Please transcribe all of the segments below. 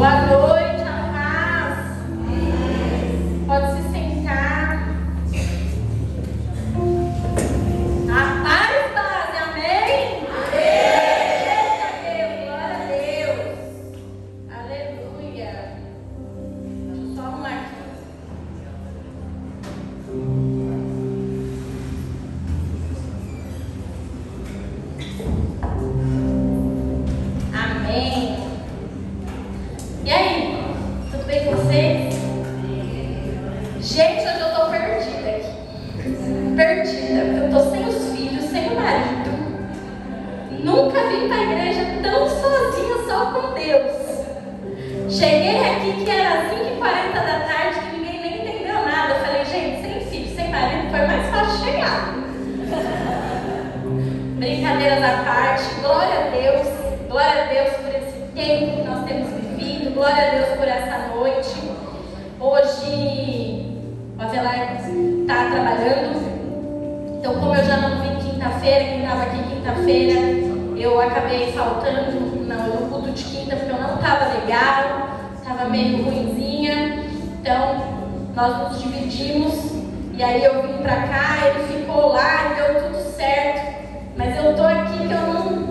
Boa noite, a paz. Pode se sentar. A paz, base, amém? Amém. Glória a Deus. Aleluia. Deixa eu só arrumar aqui. Amém. E aí, tudo bem com vocês? Gente, hoje eu tô perdida aqui. Perdida, porque eu tô sem os filhos, sem o marido. Nunca vim pra igreja tão sozinha, só com Deus. Cheguei aqui que era 5h40 da tarde, que ninguém nem entendeu nada. Eu falei, gente, sem filho, sem marido, foi mais fácil chegar. Brincadeiras à parte, glória a Deus por esse tempo que nós temos vivido, glória a Deus por essa noite. Hoje o Avelar está trabalhando, então como eu já não vim quinta-feira, quem estava aqui quinta-feira, eu acabei faltando no culto de quinta porque eu não estava legal, estava meio ruinzinha, então nós nos dividimos e aí eu vim para cá, ele ficou lá e deu tudo certo. Mas eu tô aqui que eu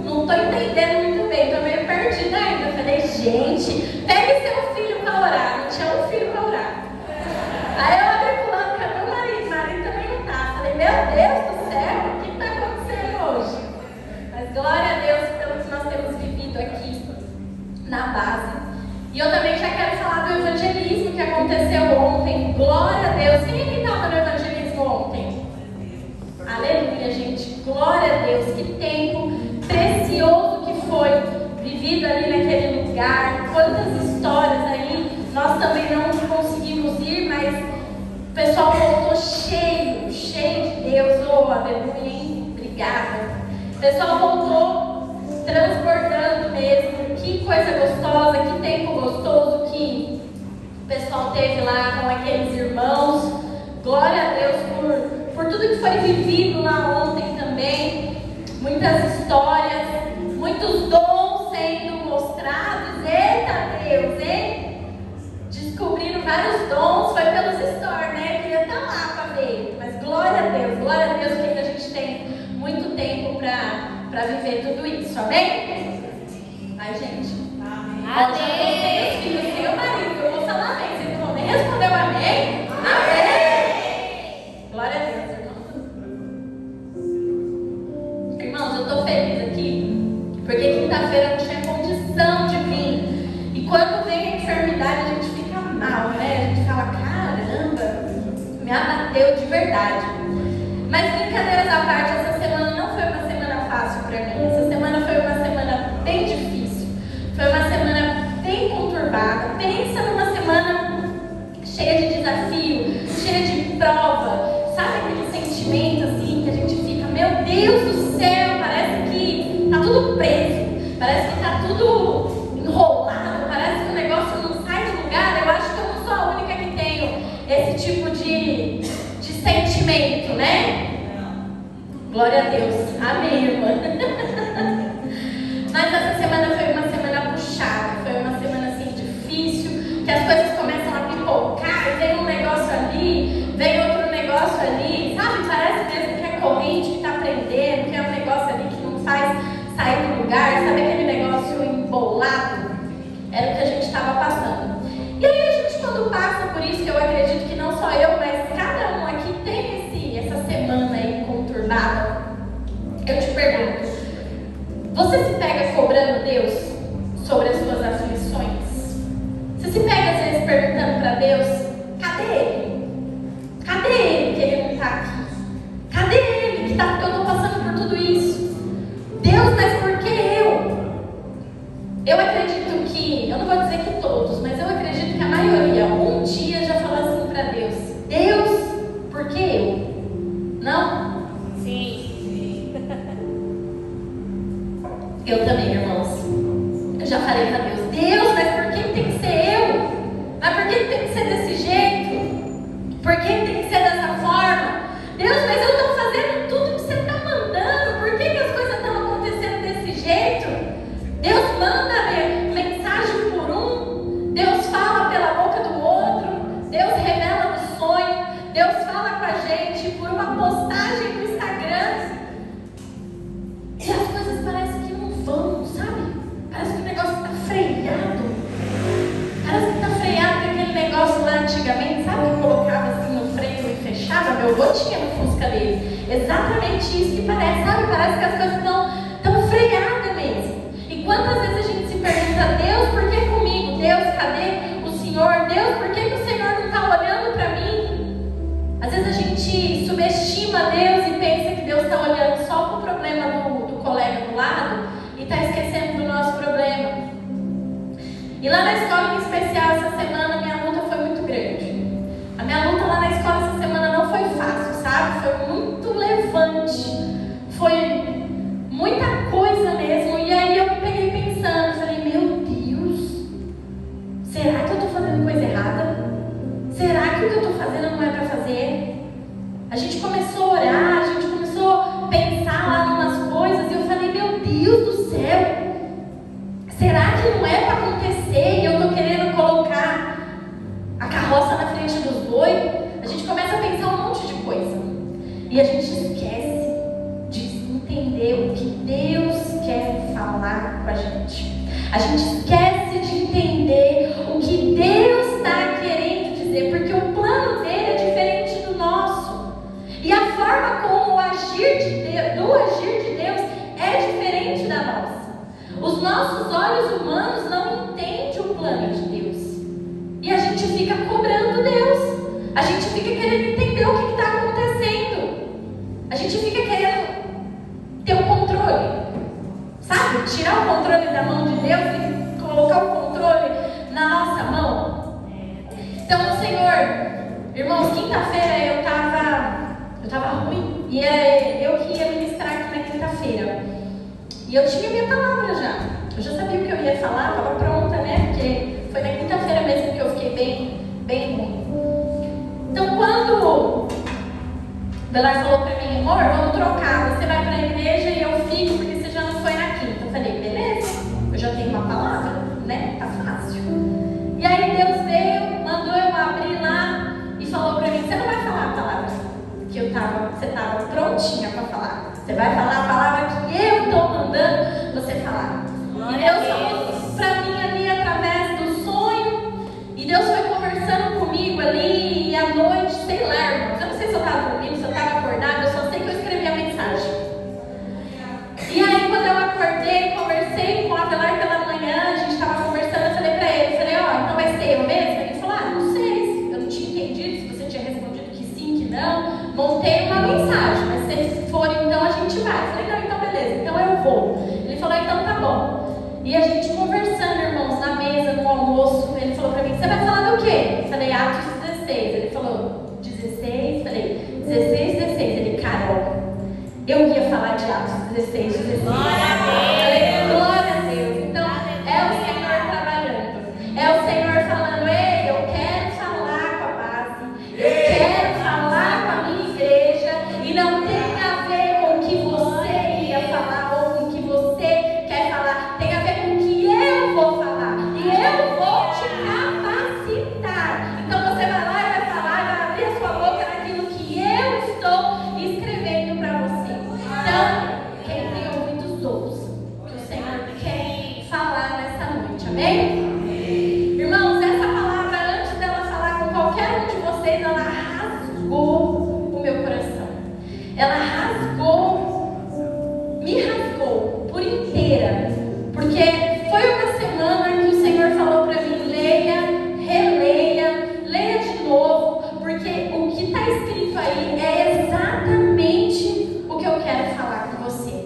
não tô entendendo muito bem, tô meio perdida ainda. Eu falei, gente, pegue seu filho para orar. Não tinha um filho para orar. Aí eu olhei pro lado, cadê o marido? O marido também não tá. Falei, meu Deus do céu, o que tá acontecendo hoje? Mas glória a Deus pelo que nós temos vivido aqui na base. E eu também já quero falar do evangelismo que aconteceu ontem. Glória a Deus. Quem é que estava no evangelismo ontem? Aleluia, gente. Glória a Deus. Que tempo precioso que foi vivido ali naquele lugar. Quantas histórias aí. Nós também não conseguimos ir, mas o pessoal voltou cheio de Deus. Oh, aleluia, hein? Obrigada. O pessoal voltou transbordando mesmo. Que coisa gostosa, que tempo gostoso que o pessoal teve lá com aqueles irmãos. Glória a Deus por tudo que foi vivido lá ontem também, muitas histórias, muitos dons sendo mostrados. Eita Deus, hein? Descobriram vários dons, foi pelos stories, né? Eu queria estar lá para ver, mas glória a Deus, que ainda a gente tem muito tempo para viver tudo isso, amém? Ai, gente, amém. Filhos, seu marido, eu vou falar amém, vocês não vão nem responder o amém? Amém! Glória a Deus, irmãos. Irmãos, eu estou feliz aqui, porque quinta-feira eu não tinha condição de vir. E quando vem a enfermidade, a gente fica mal, né? A gente fala, caramba, me abateu de verdade. Mas brincadeiras à parte, essa semana não foi uma semana fácil para mim. Essa semana foi uma semana bem difícil. Foi uma semana bem conturbada. Pensa numa semana cheia de desafio, cheia de prova. Sabe aquele sentimento assim que a gente fica, meu Deus do céu, parece que tá tudo preso, parece que tá tudo enrolado, parece que o negócio não sai do lugar. Eu acho que eu não sou a única que tenho esse tipo de sentimento, né? Glória a Deus, amém, irmã. Mas essa semana foi uma semana puxada, foi uma semana assim difícil, que as coisas começam a pipocar, vem um negócio ali, vem outro negócio ali, sabe? Parece mesmo que é corrente que está prendendo, que é um negócio ali que não faz sair do lugar, sabe aquele negócio embolado? Era o que a gente estava passando. E aí a gente, quando passa por isso, que eu acredito que não só eu, mas cada um aqui tem essa semana aí conturbada, eu te pergunto, você se pega cobrando Deus sobre as suas aflições? Você se pega às vezes perguntando para Deus, cadê Ele? Cadê Ele que Ele não está aqui? Cadê Ele que eu estou passando por tudo isso? Deus, mas por que eu? Eu acredito que, eu não vou dizer que todos, mas eu acredito que a maioria um dia já falou assim para Deus, Deus, por que eu? Não? Sim. Eu também, irmãos. Eu já falei para Deus, Deus, mas por que tem que ser eu? Mas por que tem que ser desse jeito? Por que tem que ser dessa forma? Deus, mas eu estou fazendo tudo que você está mandando. Por que as coisas estão acontecendo desse jeito? Deus manda mensagem por um, música dele. Exatamente isso que parece, sabe? Parece que as coisas estão freadas mesmo. E quantas vezes a gente se pergunta: Deus, por que comigo? Deus, cadê o Senhor? Deus, por que o Senhor não está olhando para mim? Às vezes a gente subestima Deus e pensa que Deus está olhando só para o problema do colega do lado e está esquecendo do nosso problema. E lá na escola em especial, essa semana, minha luta foi muito grande. A minha luta lá na escola essa semana não foi fácil, sabe? Foi muito levante. Foi muita coisa mesmo. E aí eu me peguei pensando, falei: meu Deus, será que eu estou fazendo coisa errada? Será que o que eu estou fazendo não é para fazer? A gente começou a orar, a gente começou a pensar lá em umas coisas. E eu falei: meu Deus do céu, será que não é para acontecer e eu estou querendo colocar a carroça na frente dos bois? A gente começa a pensar um monte de coisa. E a gente esquece de entender o que Deus quer falar com a gente. A gente esquece de entender o que Deus está querendo dizer, porque o plano dele é diferente do nosso. E a forma como o agir de Deus é diferente da nossa. Os nossos olhos humanos não entendem o plano de Deus. E a gente fica cobrando Deus. A gente fica querendo entender o que está acontecendo. A gente fica querendo ter o controle. Sabe? Tirar o controle da mão de Deus e colocar o controle na nossa mão. Então, Senhor, irmãos, quinta-feira eu estava ruim. E era eu que ia ministrar aqui na quinta-feira. E eu tinha minha palavra já. Eu já sabia o que eu ia falar, estava pronta, né? Porque foi na quinta-feira mesmo que eu fiquei bem ruim. Então, quando o Belar falou pra mim: amor, vamos trocar, você vai pra igreja e eu fico, porque você já não foi na quinta. Eu falei: beleza, eu já tenho uma palavra, né? Tá fácil. E aí Deus veio, mandou eu abrir lá e falou pra mim: você não vai falar a palavra que você estava prontinha para falar. Você vai falar a palavra que eu estou mandando você falar. E Deus falou para mim ali através do sonho. E Deus foi conversando comigo ali. E à noite, sei lá, irmãos, eu não sei se eu estava dormindo, se eu estava acordada. Eu só sei que eu escrevi a mensagem. E aí quando eu acordei, conversei com a Avelar pela manhã. A gente estava conversando, eu falei para ele. Falei: ó, então vai ser eu mesmo? Ele falou: não sei. Eu não tinha entendido se você tinha respondido que sim, que não. Montei uma mensagem, mas se for então a gente vai. Eu falei: não, então beleza, então eu vou. Ele falou: então tá bom. E a gente conversando, irmãos, na mesa, no almoço, ele falou pra mim: você vai falar do quê? Eu falei: Atos 16. Ele falou: 16? Falei: 16, 16. Ele: Carol, eu ia falar de Atos 16, 16. Glória a Deus. Falei: glória a Deus. Então é o Senhor trabalhando. É o Senhor falando: ei, eu quero falar com a base. Eu quero falar com a minha igreja. E não tem a ver com o que você ia falar ou com o que você quer falar. Tem a ver com o que eu vou falar. E eu vou te capacitar. Então você vai lá e vai falar, vai abrir a sua boca naquilo que eu estou escrevendo para você. Então, quem tem ouvidos, ouça o que o Senhor quer falar nessa noite. Amém? Irmãos, essa palavra, antes dela falar com qualquer um de vocês, ela rasgou o meu coração. Ela me rasgou por inteira. Porque foi uma semana que o Senhor falou para mim: leia, releia, leia de novo. Porque o que está escrito aí é exatamente o que eu quero falar com você.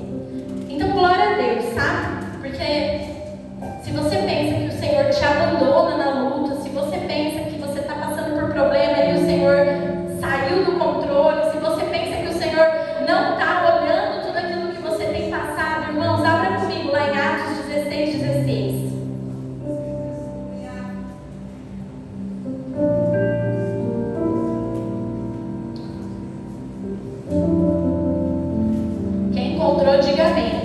Então, glória a Deus, sabe? Porque se você pensa que o Senhor te abandona na luta, se você pensa que você está passando por problema e o Senhor saiu do controle, se você pensa que o Senhor não está olhando tudo aquilo que você tem passado, irmãos, abra comigo lá em Atos 16, 16. Quem encontrou, diga amém.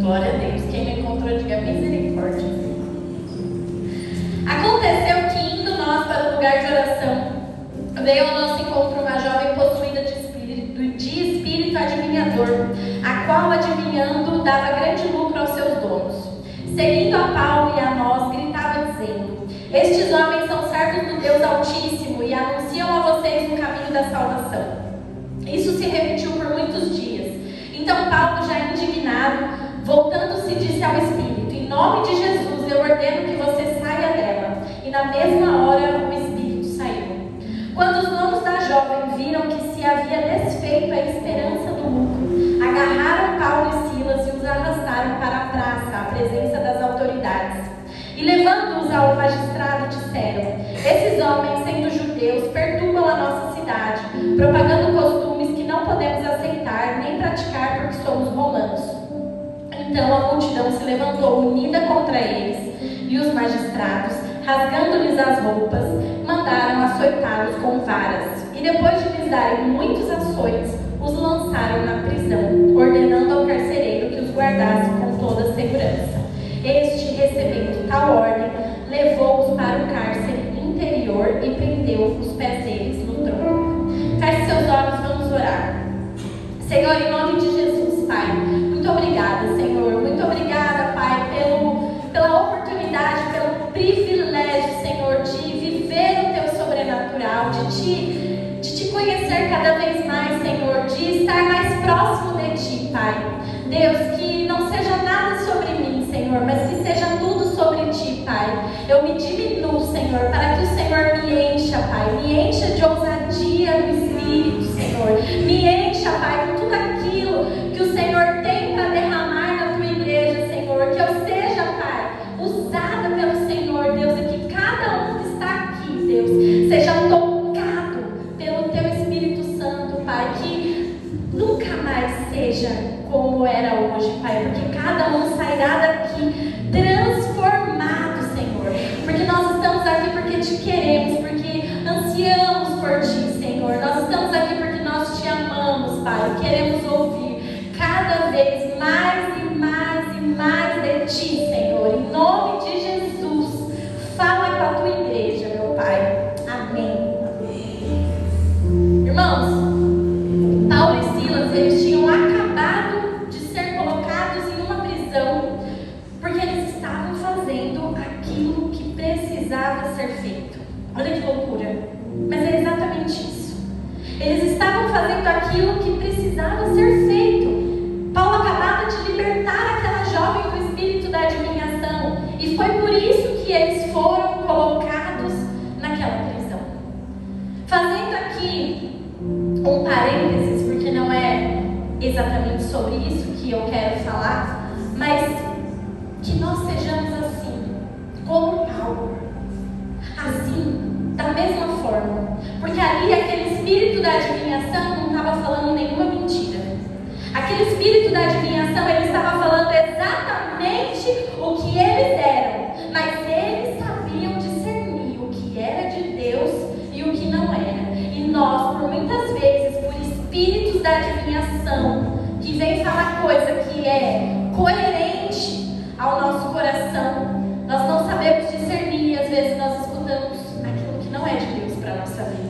Glória a Deus. Quem não encontrou, diga misericórdia. Aconteceu que, indo nós para o lugar de oração, veio ao nosso encontro uma jovem possuída de espírito adivinhador, a qual, adivinhando, dava grande lucro aos seus donos. Seguindo a Paulo e a nós, gritava dizendo: estes homens são servos do Deus Altíssimo e anunciam a vocês o caminho da salvação. Isso se repetiu por muitos dias. Então Paulo, já indignado, voltando-se, disse ao Espírito: em nome de Jesus, eu ordeno que você saia dela. E na mesma hora o Espírito saiu. Quando os donos da jovem viram que se havia desfeito a esperança do lucro, agarraram Paulo e Silas e os arrastaram para a praça, à presença das autoridades. E levando-os ao magistrado, disseram: esses homens, sendo judeus, perturbam a nossa cidade, propagando costumes que não podemos aceitar nem praticar porque somos romanos. Então a multidão se levantou unida contra eles, e os magistrados, rasgando-lhes as roupas, mandaram açoitá-los com varas. E depois de lhes darem muitos açoites, os lançaram na prisão, ordenando ao carcereiro que os guardasse com toda a segurança. Este, recebendo tal ordem, levou-os para o cárcere interior e prendeu os pés deles no tronco. Feche seus olhos, vamos orar. Senhor, em nome de Jesus, Pai, muito obrigada, Senhor. Muito obrigada, Pai, pela oportunidade, pelo privilégio, Senhor, de viver o Teu sobrenatural, de te conhecer cada vez mais, Senhor, de estar mais próximo de Ti, Pai. Deus, que não seja nada sobre mim, Senhor, mas que seja tudo sobre Ti, Pai. Eu me diminuo, Senhor, para que o Senhor me encha, Pai. Me encha de ousadia no Espírito, Senhor. Me encha, Pai, com tudo aquilo que o Senhor tem para derramar na Tua igreja, Senhor. Que eu seja, Pai, usada pelo Senhor, Deus, e que cada um que está aqui, Deus, seja tocado pelo Teu Espírito Santo, Pai. Que nunca mais seja como era hoje, Pai, porque cada um sairá daqui transformado, Senhor, porque nós estamos aqui porque Te queremos, porque ansiamos por Ti, Senhor. Nós estamos aqui porque nós Te amamos, Pai. Queremos ouvir cada vez mais e mais e mais de Ti, Senhor. Em nome de Jesus, fala com a Tua igreja, meu Pai. Amém. Irmãos, Paulo e Silas, eles tinham acabado de ser colocados em uma prisão porque eles estavam fazendo aquilo que precisava ser feito. Olha que loucura, mas é exatamente isso. Eles estavam fazendo aquilo que precisava ser feito. Paulo acabava de libertar aquela jovem do espírito da adivinhação, e foi por isso que eles foram colocados naquela prisão. Fazendo aqui um parênteses, porque não é exatamente sobre isso que eu quero falar, mas que nós sejamos assim, como Paulo, assim, da mesma forma, porque ali aquele espírito da adivinhação não estava falando nenhuma mentira. Aquele espírito da adivinhação, ele estava falando exatamente o que eles eram, mas eles sabiam discernir o que era de Deus e o que não era. E nós, por muitas vezes, por espíritos da adivinhação, que vem falar coisa que é coerente ao nosso coração, nós não sabemos discernir, e às vezes nós escutamos aquilo que não é de Deus para a nossa vida.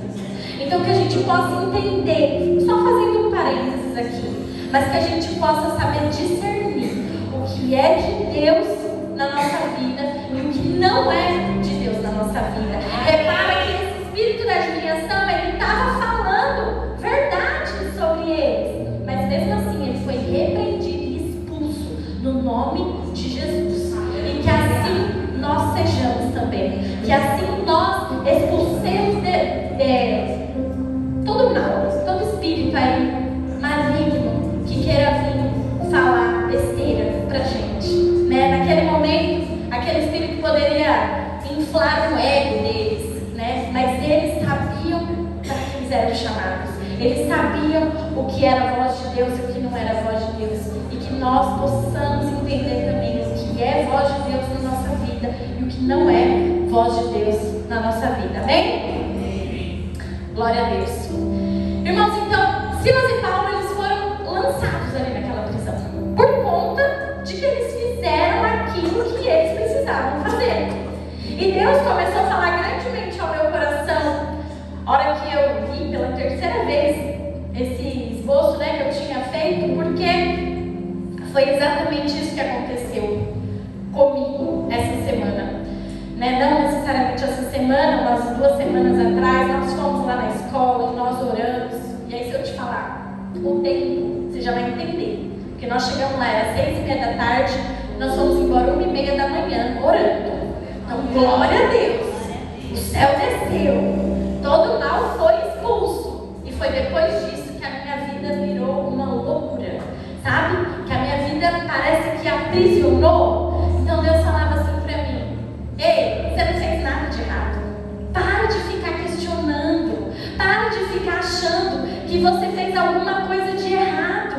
Então que a gente possa entender, só fazendo um parênteses aqui, mas que a gente possa saber discernir o que é de Deus na nossa vida e o que não é de Deus na nossa vida. Repara que esse espírito da adivinhação, ele estava falando verdade sobre eles, mas mesmo assim ele foi repreendido e expulso no nome de Jesus. E que assim nós sejamos também, que assim nós expulsemos todo mal, todo espírito aí maligno que queira vir falar besteira pra gente, né? Naquele momento, aquele espírito poderia inflar o ego deles, né? Mas eles sabiam para que eles eram chamados. Eles sabiam o que era a voz de Deus e o que não era a voz de Deus. E que nós possamos entender também o que é voz de Deus na nossa vida e o que não é voz de Deus na nossa vida. Amém? Glória a Deus. Irmãos, então, Silas e Paulo, eles foram lançados ali naquela prisão por conta de que eles fizeram aquilo que eles precisavam fazer. E Deus começou a falar grandemente ao meu coração, a hora que eu vi pela terceira vez esse esboço, né, que eu tinha feito, porque foi exatamente isso que aconteceu comigo essa semana. Né? Não necessariamente essa semana, mas 2 semanas atrás, nós fomos lá na escola, nós oramos. E aí, se eu te falar. O tempo, você já vai entender. Porque nós chegamos lá, era 6:30 da tarde, nós fomos embora 1:30 da manhã, orando. Então, glória a Deus. O céu desceu. Todo o mal foi expulso. E foi depois disso que a minha vida virou uma loucura. Sabe? Que a minha vida parece que aprisionou. Então Deus falava assim pra mim: ei, você não fez nada de errado. Para de ficar questionando. Para de ficar achando que você fez alguma coisa de errado.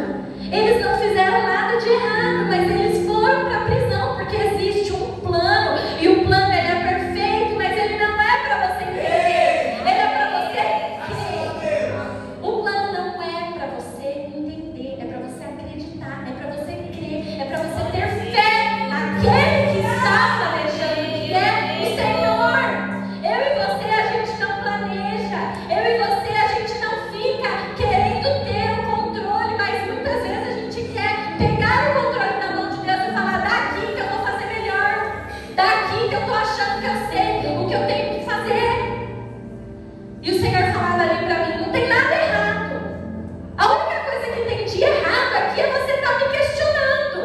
Eles não fizeram nada de errado, mas eles foram para a prisão porque existe um plano. E o plano ele é perfeito, mas ele não é para você entender. Ele é para você crer. O plano não é para você entender, é para você acreditar, é para você crer, é para você ter fé naquele que está planejando, que é o Senhor. Eu e você, a gente não planeja. Eu e você, a gente não fica querendo ter o controle, mas muitas vezes a gente quer pegar o controle na mão de Deus e falar: daqui que eu vou fazer melhor, daqui que eu estou achando que eu sei o que eu tenho que fazer. E o Senhor falava ali para mim: não tem nada errado. A única coisa que tem de errado aqui é você estar me questionando.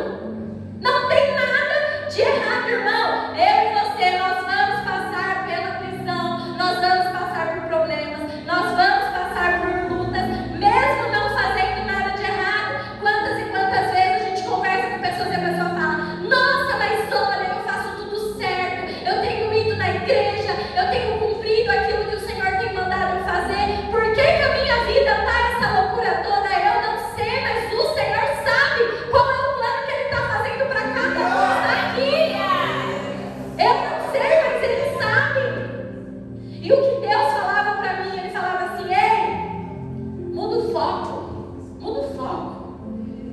Não tem nada de errado, irmão. Eu e você, nós vamos passar pela prisão, nós vamos passar por problemas, nós vamos passar por lutas, mesmo não fazendo nada de errado. Quantas e quantas vezes a gente conversa com pessoas e a pessoa fala: nossa, mas olha, eu faço tudo certo, eu tenho ido na igreja, eu tenho cumprido aquilo que o Senhor tem mandado eu fazer. Por que que a minha vida está essa loucura toda? Eu não sei, mas o Senhor sabe qual é o plano que Ele está fazendo para cada um aqui. Eu não sei, mas Ele sabe. E o que Deus falava para mim, Ele falava assim: ei, muda o foco, muda o foco.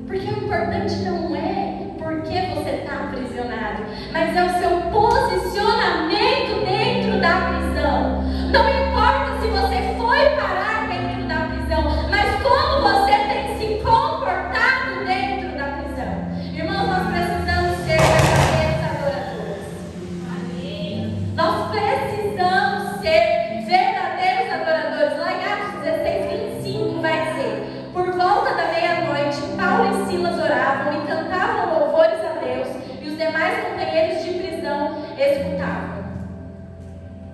Porque o importante não é porque você está aprisionado, mas é o seu posicionamento dentro da prisão. Não importa se você foi parar dentro da prisão, mas como você tem se comportado dentro da prisão. Irmãos, nós precisamos ser verdadeiros adoradores. Amém. Nós precisamos ser verdadeiros adoradores. Lá em Atos 16:25 vai dizer: por volta da meia-noite, Paulo e Silas oravam e cantavam louvores a Deus, e os demais companheiros de prisão escutavam.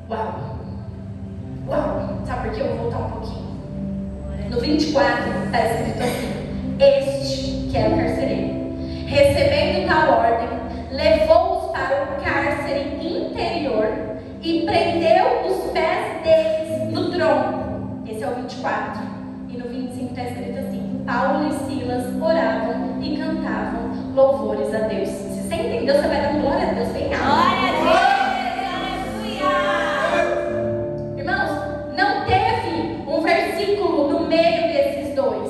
Uau! Uau! Sabe por que eu vou voltar um pouquinho? No 24 está escrito assim: este, que era o carcereiro, recebendo tal ordem, levou-os para o cárcere interior e prendeu os pés deles no tronco. Esse é o 24. E no 25 está escrito assim: Paulo e Silas oravam e cantavam louvores a Deus. Se você entendeu, você vai dar glória a Deus bem alto. Glória a Deus! Irmãos, não teve um versículo no meio desses dois.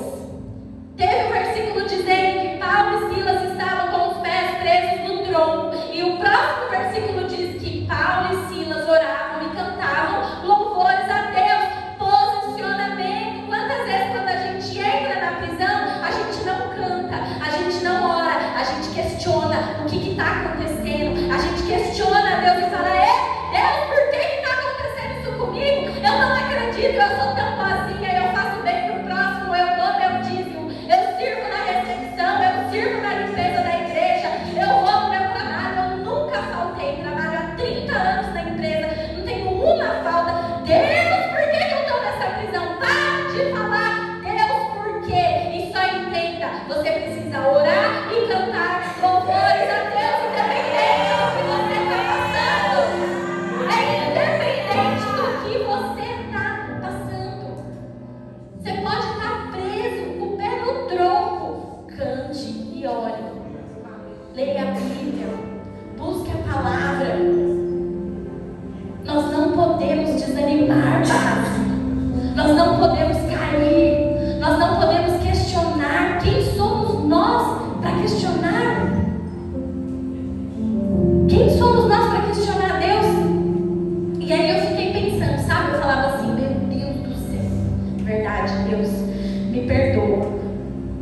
Teve um versículo dizendo que Paulo e Silas estavam com os pés presos no tronco. E o próximo versículo diz que Paulo e Silas oravam e cantavam louvores a Deus. Posicionamento. Quantas vezes quando a gente entra na prisão, a gente não canta, a gente não ora, a gente questiona o que está acontecendo. A gente questiona a Deus e fala: Deus, por que está acontecendo isso comigo? Eu não acredito, eu sou tão boazinha, eu faço bem pro próximo, eu dou meu dízimo, eu sirvo na recepção, eu sirvo na limpeza da igreja, eu vou no meu trabalho, eu nunca faltei, trabalho há 30 anos na empresa, não tenho uma falta. Deus, por que eu estou nessa prisão? Para de falar, Deus, por quê? E só entenda, você precisa orar e cantar louvores a Deus, independente do que você está passando. É independente do que você está passando. Você pode estar preso, com o pé no tronco. Cante e ore. Leia a Bíblia. Busque a palavra. Nós não podemos desanimar, base. Nós não podemos cair. Nós não podemos questionar. Quem somos nós para questionar? Quem somos nós para questionar Deus? E aí eu fiquei pensando, sabe? Eu falava assim: meu Deus do céu, verdade, Deus, me perdoa.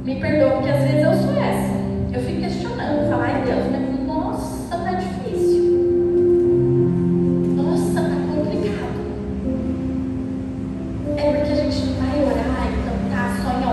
Me perdoa, porque às vezes eu sou essa. Eu fico questionando, falar: ai Deus, mas nossa, tá difícil. Nossa, tá complicado. É porque a gente não vai orar e cantar só em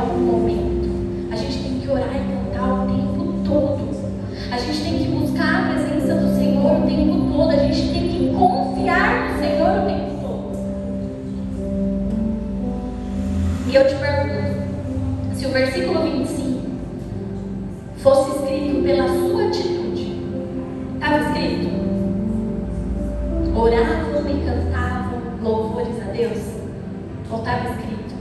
oravam e cantavam louvores a Deus? Ou estava escrito?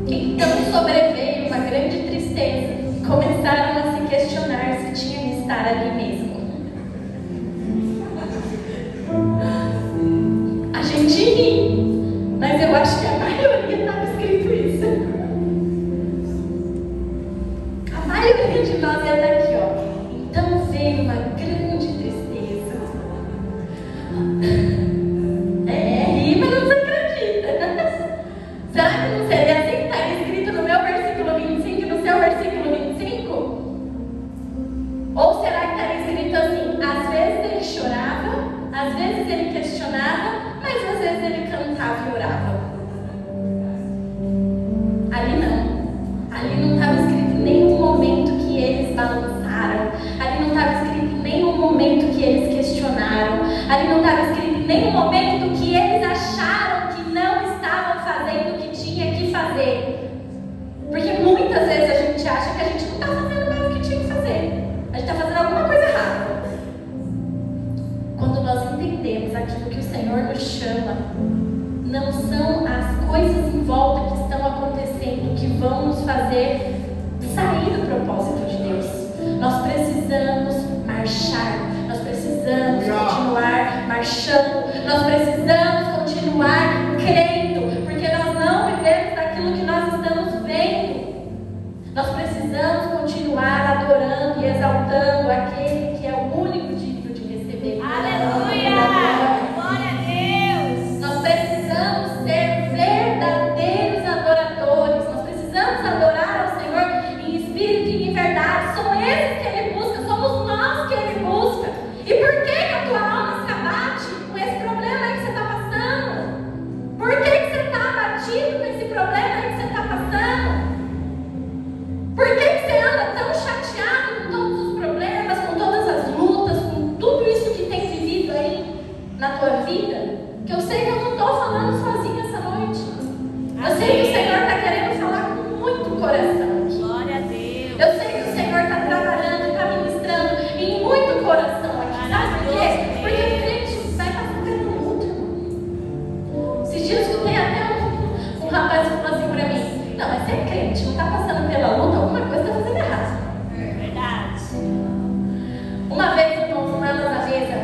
Então sobreveio uma grande tristeza e começaram a se questionar se tinha que estar ali mesmo. A gente ri, mas eu acho que a maioria estava escrito isso. A maioria de nós ia daqui, ó. Então veio uma grande tristeza. Ri, mas não se acredita. Será que não seria assim que está escrito no meu versículo 25 e no seu versículo 25? Ou será que está escrito assim? Às vezes ele chorava, às vezes ele questionava, mas às vezes ele cantava e orava. Ali não estava escrito em nenhum momento que eles balançaram. Ali não estava escrito em nenhum momento que eles questionaram. Ali não estava escrito em nenhum momento que eles acharam que não estavam fazendo o que tinha que fazer. Porque muitas vezes a gente acha que a gente não está fazendo mais o que tinha que fazer. A gente está fazendo alguma coisa errada. Quando nós entendemos aquilo que o Senhor nos chama, não são as coisas em volta que estão acontecendo que vão nos fazer sair do propósito de Deus. Nós precisamos marchar, nós precisamos continuar marchando, nós precisamos continuar crendo, porque nós não vivemos daquilo que nós estamos vendo. Nós precisamos continuar adorando e exaltando aquele que é o único digno de receber. Aleluia! Glória a Deus! Nós precisamos ser verdadeiros adoradores. Nós precisamos adorar ao Senhor em espírito e em verdade. São esses que Ele busca, somos nós que Ele busca. E por que a tua alma se abate com esse problema aí que você está passando? Por que você está abatido com esse problema aí que você está passando? Por que você anda tão chateado com todos os problemas, com todas as lutas, com tudo isso que tem vivido aí na tua vida? Que eu sei que eu não estou falando sozinha essa noite. Eu sei que o Senhor está querendo falar com muito coração aqui. Glória a Deus. Eu sei que o Senhor está trabalhando, está ministrando em muito coração aqui. Sabe por quê? Porque o crente vai passar pela luta. Esses dias eu escutei até um rapaz que falou assim para mim: não, mas você é crente, não está passando pela luta, alguma coisa está fazendo errado. Verdade. Uma vez, numa na mesa,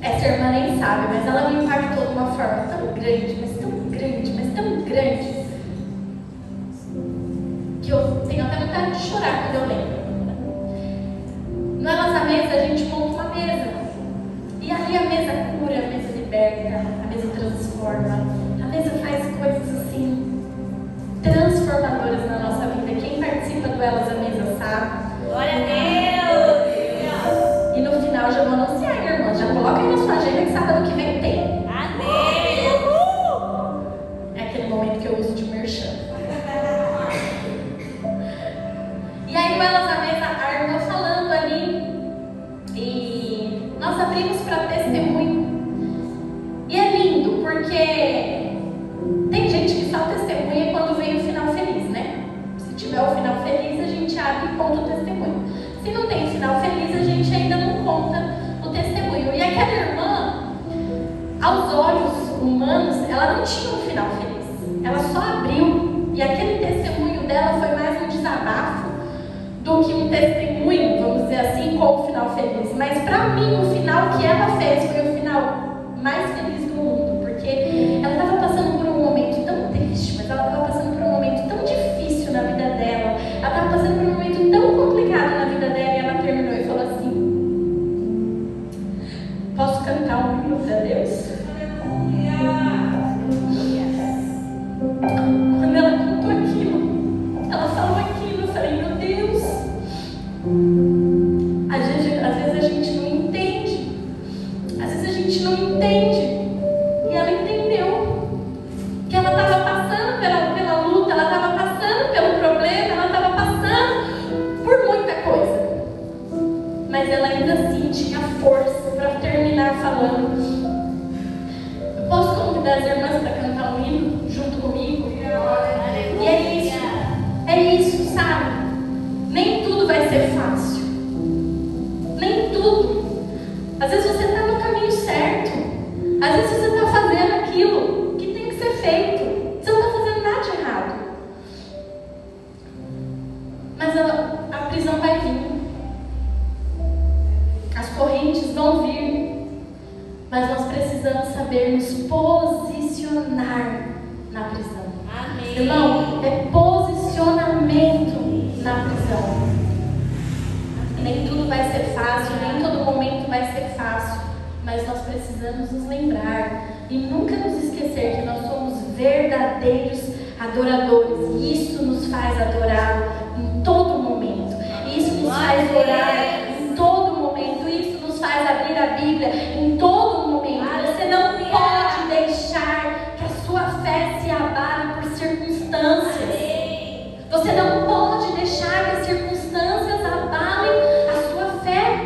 essa irmã nem sabe, mas ela me impactou de uma forma tão grande, mas tão grande, mas tão grande, que eu tenho até vontade de chorar quando eu lembro. No Elas à Mesa, a gente monta uma mesa. E ali a mesa cura, a mesa liberta, a mesa transforma, a mesa faz coisas assim transformadoras na nossa vida. Quem participa do Elas à Mesa sabe. Glória a Deus! E no final já vou anunciar, irmã. Já coloca aí na sua agenda que sábado que vem tem. Amém! É aquele momento que eu uso de merchan. E aí no Elas à Mesa, a irmã falando ali, e nós abrimos para testemunho. E é lindo, porque tem gente que só testemunha quando vem o final feliz, né? Se tiver o final feliz, a gente abre e conta o testemunho. Se não tem final feliz, a gente ainda não conta o testemunho. E aquela irmã, aos olhos humanos, ela não tinha um final feliz. Ela só abriu. E aquele testemunho dela foi mais um desabafo do que um testemunho, vamos dizer assim, com o final feliz. Mas para mim, o final que ela fez foi o final mais feliz do mundo. Porque ela estava passando por um momento tão triste, mas ela estava passando por um momento tão difícil na vida dela. Ela estava passando por um momento tão complicado na vida dela, e ela terminou e falou assim: posso cantar um hino para Deus? Quando ela contou aquilo, ela falou aquilo, eu falei: meu Deus, às vezes a gente não entende, às vezes a gente não entende. E ela entendeu que ela estava passando pela luta, ela estava passando pelo problema, ela estava passando por muita coisa. Mas ela ainda assim tinha força para terminar falando. Eu posso convidar as irmãs para cantar um hino junto comigo? E é isso, sabe? Nem tudo vai ser fácil. Nem tudo. Às vezes você está no caminho certo. Às vezes você está fazendo aquilo que tem que ser feito. Você não está fazendo nada de errado. Mas a prisão vai vir. As correntes vão vir. Mas nós precisamos saber nos posicionar na prisão. Amém. Irmão, é posicionamento na prisão. Nem tudo vai ser fácil, nem todo momento vai ser fácil. Mas nós precisamos nos lembrar e nunca nos esquecer que nós somos verdadeiros adoradores. E isso nos faz adorá-lo em todo momento. Isso nos faz orar em todo momento. Isso nos faz abrir a Bíblia em todo momento. Você não pode deixar que a sua fé se abale por circunstâncias. Você não pode deixar que as circunstâncias abalem a sua fé.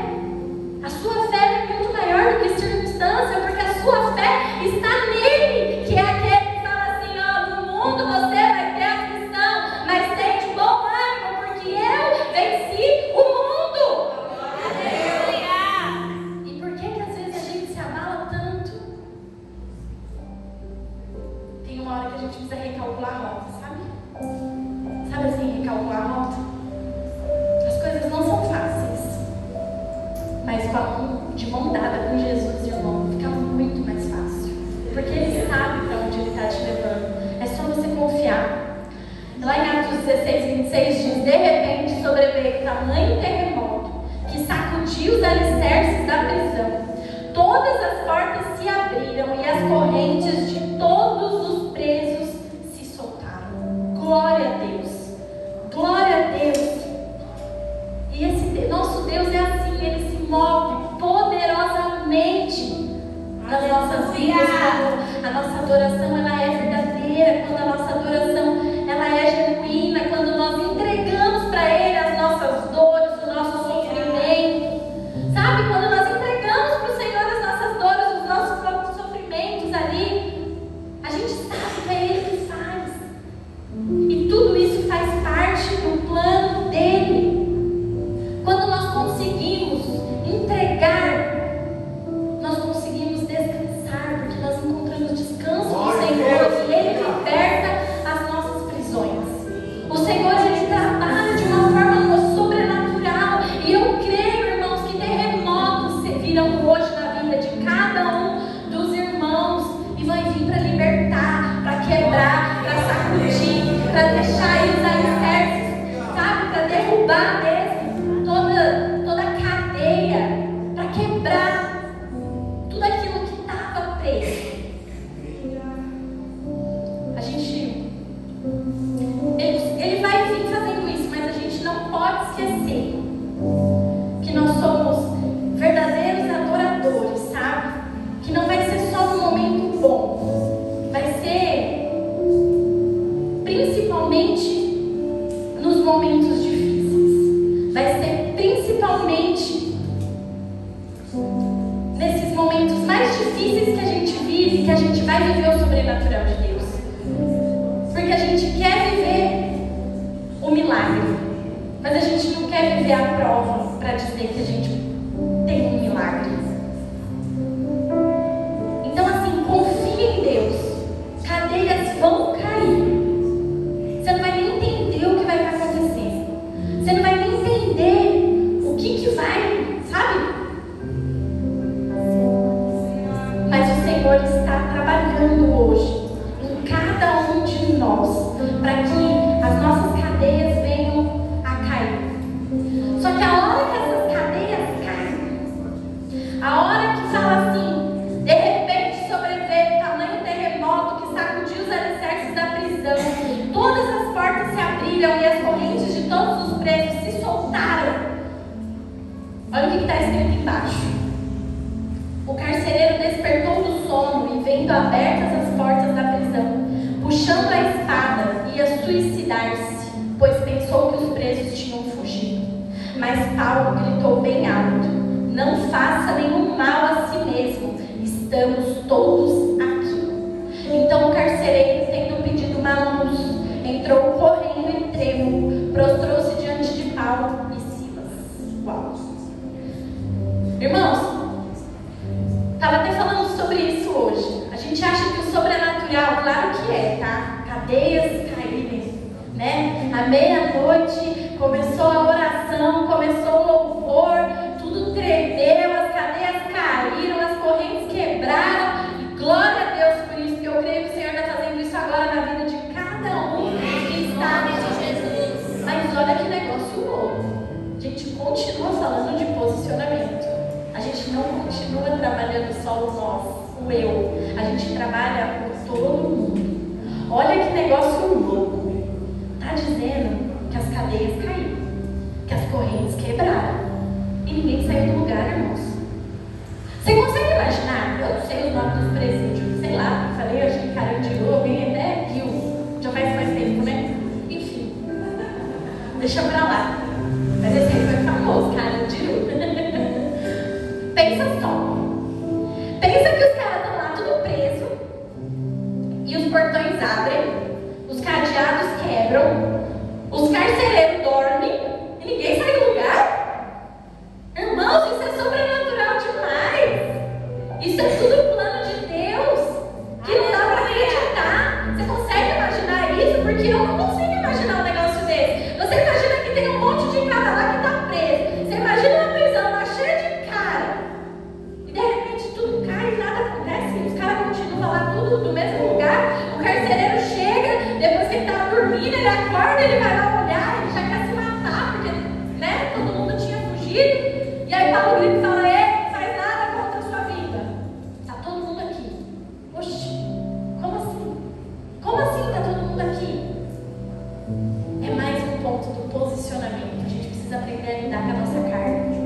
A sua fé é muito maior do que circunstância, porque a sua fé está nele, que é aquele que fala assim, ó, no mundo você vai ter aflição, mas tem de bom ânimo, porque eu venci o mundo. Aleluia! E por que às vezes a gente se abala tanto? Tem uma hora que a gente precisa recalcular a rota, sabe? Sabe assim, recalcular a rota? As coisas não são fáceis. Mas de mão dada com Jesus, irmão, fica muito mais fácil. Porque Ele sabe para onde Ele está te levando. É só você confiar. Lá em Atos 16:26 diz: de repente sobreveio tamanho terremoto que sacudiu os alicerces da prisão. Todas as portas se abriram e as correntes de todos os presos se soltaram. Glória a Deus! Glória a Deus! E esse nosso Deus é assim, Ele se move poderosamente nas nossas vidas. Quando a nossa adoração ela é verdadeira, quando a nossa adoração ela é genuína, quando nós entregamos para Ele as nossas dores, o nosso sofrimento. Sabe, quando nós entregamos para o Senhor as nossas dores, os nossos próprios sofrimentos ali, a gente sabe que é Ele que faz. E tudo isso faz parte do plano dEle. Quando nós conseguimos entregar, nós conseguimos descansar, porque nós encontramos descanso no Senhor e Ele liberta as nossas prisões. O Senhor, Ele trabalha de uma forma sobrenatural, e eu creio, irmãos, que terremotos virão hoje na vida de cada um dos irmãos e vai vir para libertar, para quebrar, para sacudir, para deixar aí os alicerces, sabe, para derrubar mesmo toda a cadeia, para quebrar tudo aquilo que estava preso. A gente, ele vai vir fazendo isso, mas a gente não pode esquecer que nós somos verdadeiros adoradores, sabe? Que não vai ser só no momento bom, vai ser principalmente nos momentos difíceis, vai ser principalmente nesses momentos mais difíceis que a gente vive, que a gente vai viver o sobrenatural de Deus. Porque a gente quer viver o milagre, mas a gente não quer viver a prova para dizer que a gente tem um milagre. Então assim, confia em Deus. Cadeias vão cair. Você não vai nem entender o que vai estar acontecendo. Você não vai nem entender o que vai, sabe? Mas o Senhor está trabalhando hoje em cada um de nós para que as nossas cadeias venham a cair. Só que a hora que essas cadeias caem, a hora que fala assim, de repente sobreveio tamanho terremoto que sacudiu os alicerces da prisão, todas as portas se abriram e as correntes de todos os presos se soltaram. Olha o que está escrito embaixo. O carcereiro despertou do sono e, vendo abertas as portas da prisão, puxando a espada, ia suicidar-se, pois pensou que os presos tinham fugido. Mas Paulo gritou bem alto: não faça nenhum mal a si mesmo, estamos todos aqui. Então o carcereiro, tendo pedido uma luz, entrou correndo e trêmulo, prostrou-se diante de Paulo e Silas. Uau! Irmãos, Estava até falando sobre isso hoje. A gente acha que o sobrenatural, claro que é, tá? Cadeias caírem, né? À meia-noite começou a oração, começou o louvor, tudo tremeu, as cadeias caíram, as correntes quebraram. Glória a Deus por isso, que eu creio que o Senhor está fazendo isso agora na vida de cada um que está nesse Jesus. Mas olha que negócio louco. A gente continua falando de posicionamento. A gente não continua trabalhando só o nós, o eu. A gente trabalha por todo mundo. Olha que negócio louco. Está dizendo que as cadeias caíram, que as correntes quebraram. E ninguém saiu do lugar, irmãos. Você consegue imaginar? Eu não sei os nomes dos presídios. Sei lá, falei, eu acho que Carandiru, alguém até viu. Já faz mais tempo, né? Enfim. Deixa pra lá. Mas esse aí foi famoso, Carandiru. Pensa só. Pensa que os caras estão lá tudo preso e os portões abrem, os cadeados quebram, os carcereiros dormem e ninguém sai do lugar? Irmãos, isso é sobrenatural demais. Isso é tudo plano de Deus, que não dá para acreditar. Você consegue imaginar isso? Porque eu não consigo imaginar um negócio desse. Você imagina que tem um monte de cara lá que está preso. Você imagina uma prisão lá cheia de cara. E de repente tudo cai e nada acontece. Os caras continuam lá tudo no mesmo lugar. O carcereiro chega, depois que ele estava dormindo, ele acorda, ele vai lá olhar, ele já quer se matar, porque, né, todo mundo tinha fugido. E aí Paulo grita e fala: não faz nada contra a sua vida. Está todo mundo aqui. Oxi, como assim? Como assim está todo mundo aqui? É mais um ponto do posicionamento. A gente precisa aprender a lidar com a nossa carne.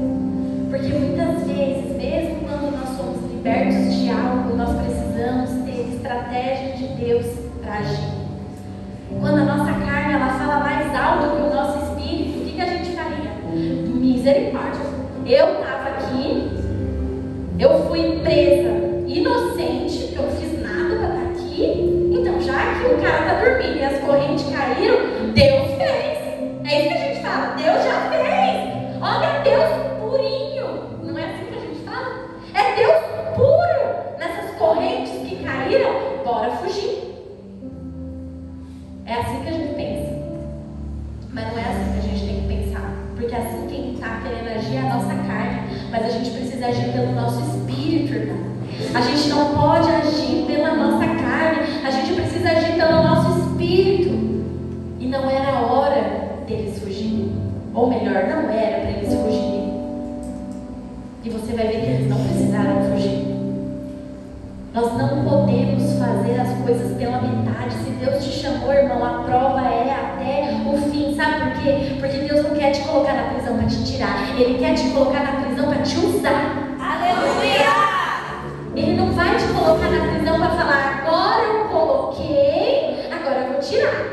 Porque muitas vezes, mesmo quando nós somos libertos de algo, nós precisamos ter estratégia de Deus para agir. Quando a nossa carne ela fala mais alto que o nosso espírito, o que a gente faria? Misericórdia. Eu estava aqui, eu fui presa inocente, porque eu não fiz nada para estar aqui. Então, já que o cara está dormindo e as correntes caíram, Deus fez. É isso que a gente fala, Deus já fez. Olha, Deus purinho. Não é assim que a gente fala? É Deus puro. Nessas correntes que caíram, bora fugir. É assim que a gente pensa. Mas não é assim que a gente tem que pensar. Porque assim quem está querendo agir é a nossa carne. Mas a gente precisa agir pelo nosso espírito, irmão. A gente não pode agir pela nossa carne. A gente precisa agir pelo nosso espírito. E não era a hora deles fugirem. Ou melhor, não era para eles fugirem. E você vai ver que eles não precisaram fugir. Nós não podemos fazer as coisas pela metade. Se Deus te chamou, irmão, a prova é até o fim. Sabe por quê? Porque Deus não quer te colocar na prisão para te tirar. Ele quer te colocar na prisão para te usar. Aleluia! Ele não vai te colocar na prisão para falar: agora eu coloquei, agora eu vou tirar.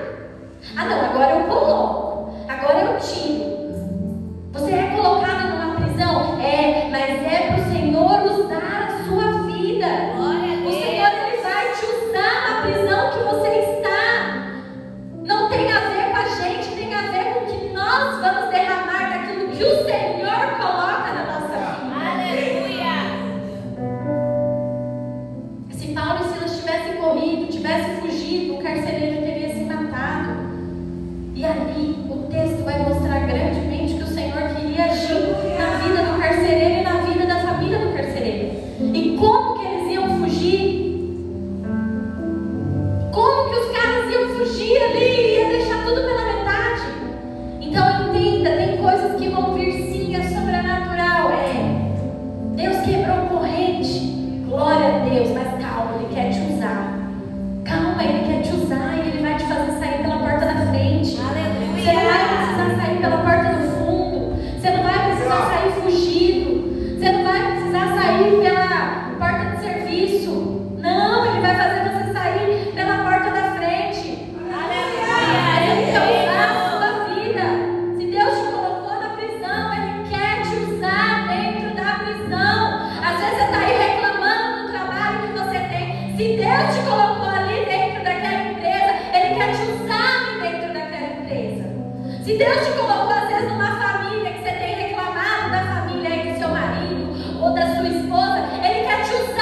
Ah não, agora eu coloco, agora eu tiro. Você é colocado numa prisão? É, mas é para o Senhor usar a sua vida. O Senhor, Ele vai te usar na prisão que você está. Não tem a ver com a gente, tem a ver com o que nós vamos derramar daquilo que o Senhor coloca na nossa vida. Aleluia! Se Paulo e Silas tivessem corrido, tivessem fugido, o carcereiro teria se matado. E ali o texto vai mostrar grandemente que o Senhor queria agir na vida do carcereiro e na vida da família do carcereiro. E como que eles iam fugir? Como que os caras iam fugir ali e ia deixar tudo pela metade? Então entenda, tem coisas que vão vir sim, é sobrenatural. Deus quebrou corrente, glória a Deus, mas calma, Ele quer te usar. Calma, Ele quer te usar e Ele vai te fazer sair pela porta da frente. Aleluia. Você não vai precisar sair pela porta do fundo. Você não vai precisar sair fugido. Você não vai precisar sair pela porta de serviço. Não, Ele vai fazer você sair pela porta da frente. Aleluia. Ele quer usar a sua vida. Se Deus te colocou na prisão, Ele quer te usar dentro da prisão. Às vezes você está aí reclamando do trabalho que você tem. Se Deus te colocou ali dentro daquela empresa, Ele quer te usar ali dentro daquela empresa. Se Deus te colocou às vezes numa família que você tem reclamado da família aí do seu marido ou da sua esposa, Ele quer te usar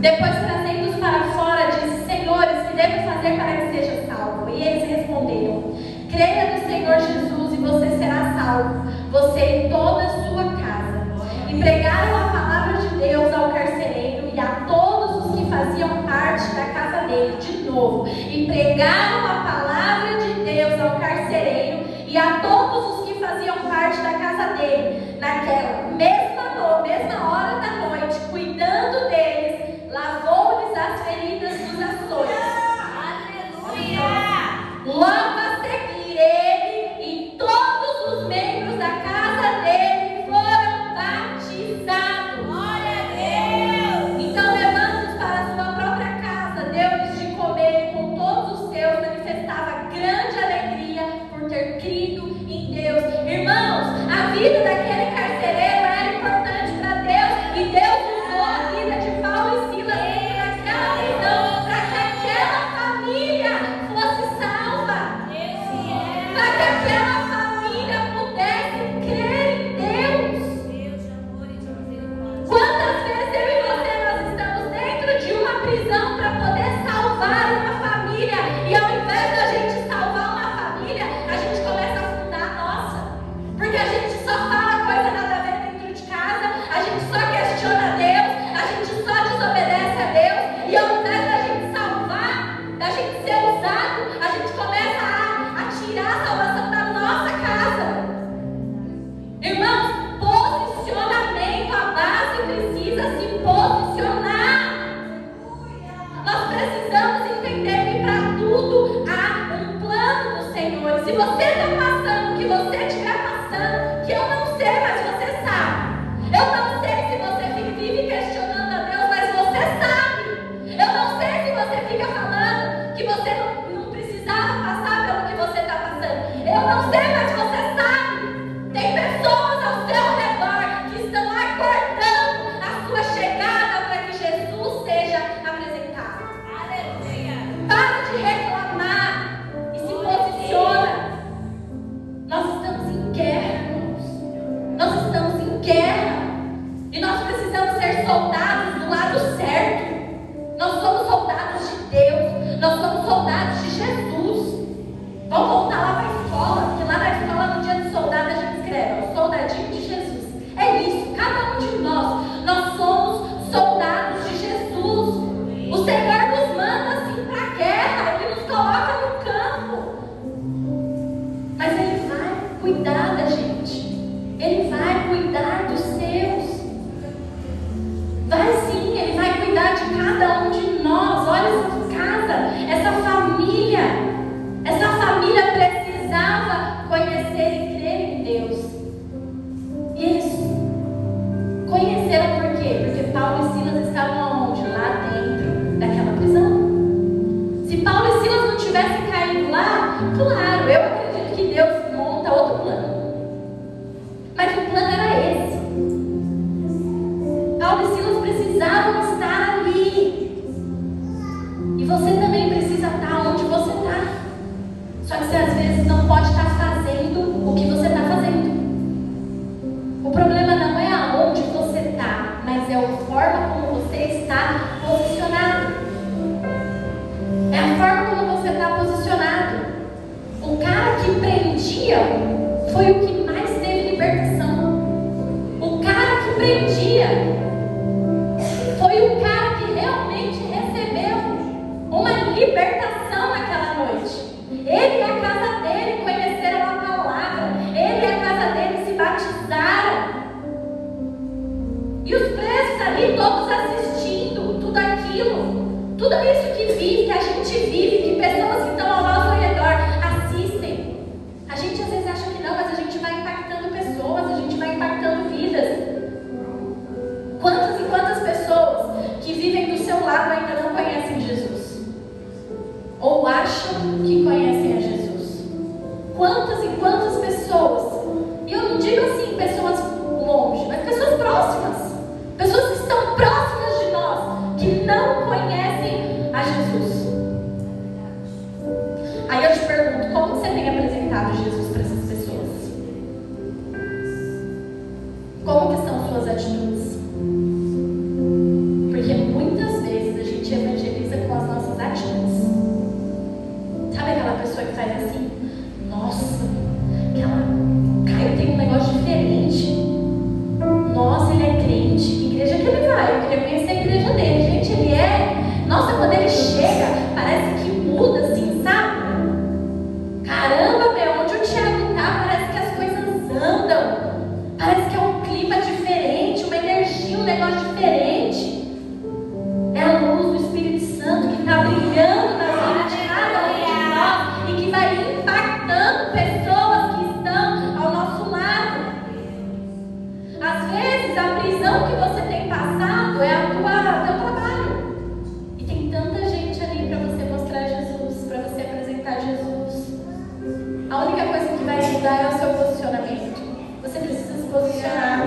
Depois, trazendo-os para fora, disse: Senhores, que devo fazer para que seja salvo? E eles responderam: Creia no Senhor Jesus e você será salvo, você e toda a sua casa. E pregaram a palavra de Deus ao carcereiro e a todos os que faziam parte da casa dele. De novo, e pregaram a palavra de Deus ao carcereiro e a todos os que faziam parte da casa dele. Naquela mesma hora da noite, cuidando deles, lavou-lhes as feridas dos açoites. Aleluia! Logo a seguir, ele e todos os membros da casa dele foram batizados. Glória a Deus! Então, levando-os para a sua própria casa, deu-lhes de comer, e com todos os seus manifestava grande alegria por ter crido em Deus. Irmãos, a vida daquele carcereiro era importante para Deus, e Deus usou a vida de Paulo e Silas naquela prisão para que aquela família fosse salva, para que aquela família pudesse crer em Deus. Quantas vezes eu e você nós estamos dentro de uma prisão para poder salvar uma família, e ao invés da gente salvar uma família, a gente começa a afundar a nossa, porque a gente só fala coisa nada a ver dentro de casa, a gente só questiona Deus, a gente só desobedece a Deus, e ao invés da gente salvar, da gente ser usado, a gente começa a tirar a salvação da nossa casa. Irmãos, posicionamento, a base precisa se posicionar. Nós precisamos entender que para tudo há um plano do Senhor. Se você está passando o que você estiver passando, que eu não sei, mas você sabe. Eu não sei se você vive questionando a Deus, mas você sabe. Eu não sei se você fica falando que você não precisava passar pelo que você está passando. Eu não sei, mas você sabe. Tem pessoas ao seu redor que estão aguardando a sua chegada para que Jesus seja apresentado. Aleluia! Para de reclamar e se posiciona. Nós estamos em guerra, irmãos. Nós estamos em guerra. E nós precisamos ser soldados do lado certo. Nós somos soldados de Deus. Nós somos soldados de Jesus. Vamos voltar lá para a escola, porque lá na escola, no dia de soldado, a gente escreve: o soldadinho de Jesus. É isso, cada um de nós somos soldados de Jesus. O Senhor nos manda assim para a guerra, Ele nos coloca no campo. Mas Ele vai cuidar da gente, Ele vai cuidar dos seus. Vai sim, Ele vai cuidar de cada um de nós. Olha essa casa, essa família. Essa família precisava conhecer e crer em Deus. E eles conheceram por quê? Porque Paulo e Silas estavam onde? Lá dentro daquela prisão. Se Paulo e Silas não tivessem caído lá, claro, eu acredito que Deus monta outro plano. Mas o plano era esse. Paulo e Silas precisavam estar ali. E você também precisa estar onde você está. Só que você às vezes não pode estar fazendo o que você está fazendo. O problema não é aonde você está, mas é a forma como você está posicionado. É a forma como você está posicionado. O cara que prendia foi o que mais teve libertação. O cara que prendia foi o cara que realmente recebeu uma libertação naquela noite. Ele e a casa dele conheceram a palavra. Ele e a casa dele se batizaram. E os presos ali, todos assistindo tudo aquilo, tudo isso que vive, que a gente vive, que pessoas que estão ao nosso redor assistem. A gente às vezes acha que não, mas a gente vai impactando pessoas, a gente vai impactando vidas. Quantas e quantas pessoas que vivem do seu lado ainda não conhecem Jesus? eu queria conhecer a igreja dele. Gente, ele nossa, quando ele chega, parece que muda assim, sabe? Caramba, meu, onde o Thiago tá, parece que as coisas andam. Parece que é um clima diferente, uma energia, um negócio diferente. É a luz do Espírito Santo que está brilhando na vida de cada um de nós e que vai impactando pessoas que estão ao nosso lado. Às vezes, a prisão que você tem passado é teu trabalho. E tem tanta gente ali para você mostrar Jesus, para você apresentar Jesus. A única coisa que vai mudar é o seu posicionamento. Você precisa se posicionar.